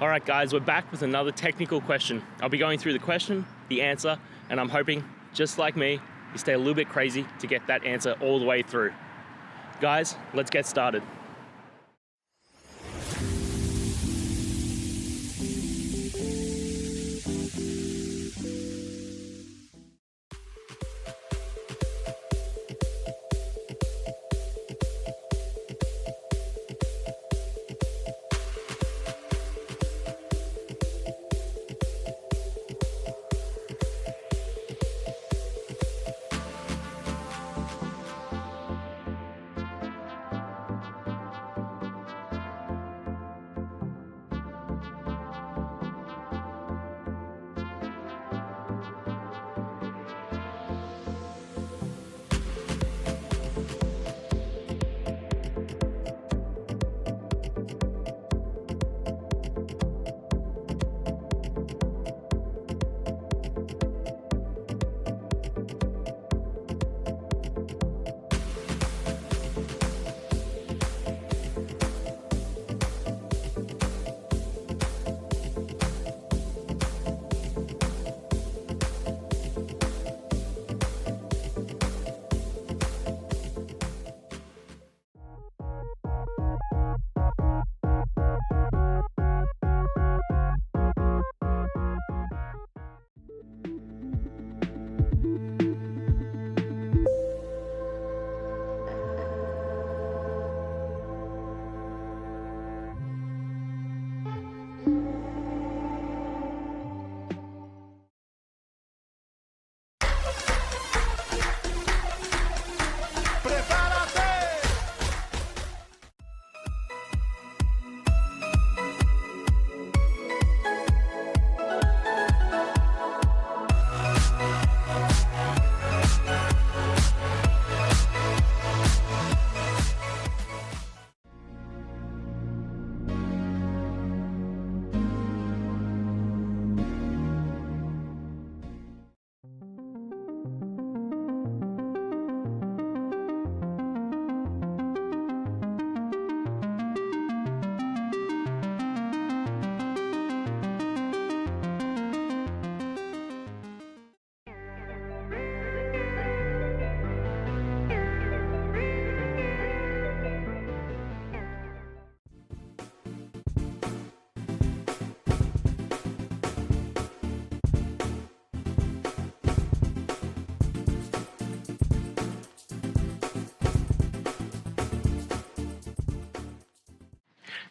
All right, guys, we're back with another technical question. I'll be going through the question, the answer, and I'm hoping, just like me, you stay a little bit crazy to get that answer all the way through. Guys, let's get started.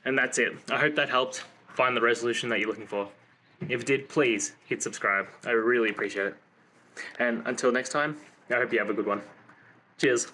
And that's it. I hope that helped find the resolution that you're looking for. If it did, please hit subscribe. I really appreciate it. And until next time, I hope you have a good one. Cheers.